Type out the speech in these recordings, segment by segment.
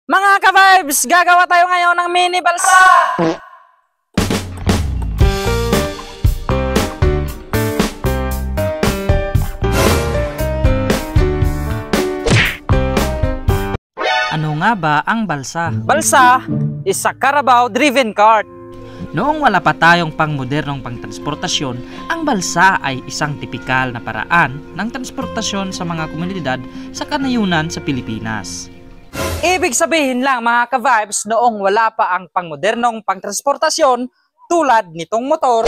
Mga ka-vibes, gagawa tayo ngayon ng mini balsa! Ano nga ba ang balsa? Balsa is a Carabao-driven cart. Noong wala pa tayong pangmodernong pangtransportasyon, ang balsa ay isang tipikal na paraan ng transportasyon sa mga komunidad sa kanayunan sa Pilipinas. Ibig sabihin lang mga ka-vibes, noong wala pa ang pangmodernong pangtransportasyon tulad nitong motor,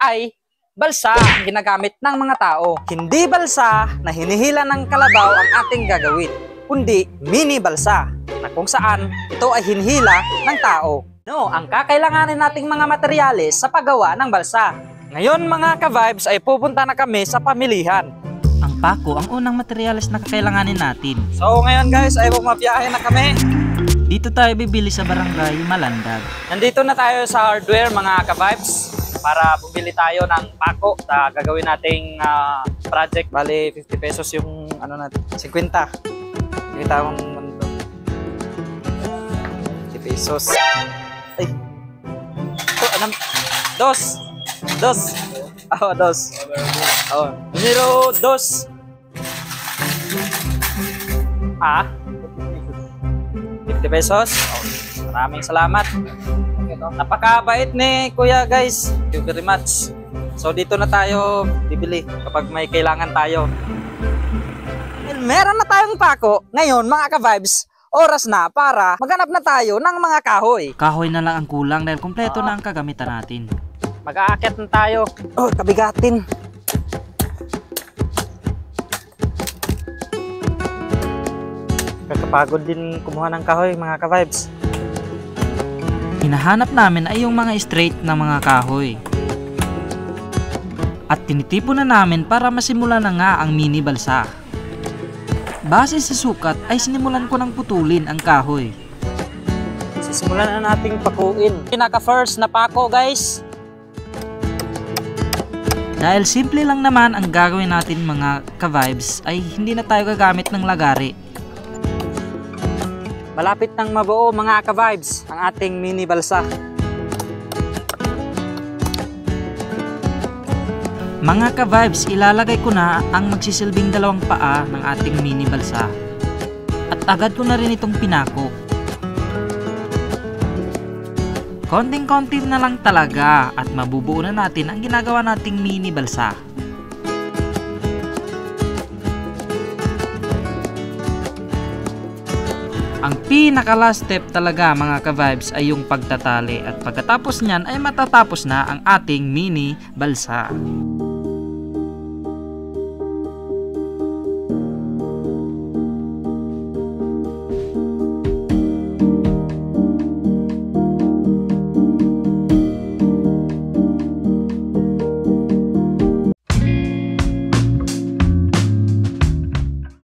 ay balsa ang ginagamit ng mga tao. Hindi balsa na hinihila ng kalabaw ang ating gagawin, kundi mini balsa na kung saan ito ay hinihila ng tao. No, ang kakailanganin nating mga materyales sa paggawa ng balsa. Ngayon mga ka-vibes ay pupunta na kami sa pamilihan. Ang pako ang unang materyales na kakailanganin natin. So ngayon guys ay bumabiyahe na kami. Dito tayo bibili sa barangay Malandag. Nandito na tayo sa hardware mga ka-vibes para bumili tayo ng pako sa gagawin nating project. Bali 50 pesos yung ano natin, 50. Kita mong 50 pesos. Ay. Ito, anam. Dos. Oh, dos. Oh, numero dos. Ah? 50 pesos? Oh, maraming salamat. Napakabait ni Kuya guys. Thank you very much. So dito na tayo bibili kapag may kailangan tayo. Meron na tayong pako. Ngayon mga ka-vibes, oras na para maghanap na tayo ng mga kahoy. Kahoy na lang ang kulang dahil kompleto na ang kagamitan natin. Mag-aakyat na tayo. Oh, kabigatin. Kakapagod din kumuha ng kahoy mga ka-vibes. Hinahanap namin ay yung mga straight na mga kahoy. At tinitipon na namin para masimulan na nga ang mini balsa. Base sa sukat ay sinimulan ko ng putulin ang kahoy. Sisimulan na nating pakuin. Pinaka-first na pako guys. Dahil simple lang naman ang gagawin natin mga ka-vibes ay hindi na tayo gagamit ng lagari. Malapit nang mabuo mga ka-vibes ang ating mini balsa. Mga ka-vibes, ilalagay ko na ang magsisilbing dalawang paa ng ating mini balsa. At agad ko na rin itong pinako. Konting-konti na lang talaga at mabubuo na natin ang ginagawa nating mini balsa. Ang pinaka-last step talaga mga ka-vibes ay yung pagtatali at pagkatapos niyan ay matatapos na ang ating mini balsa.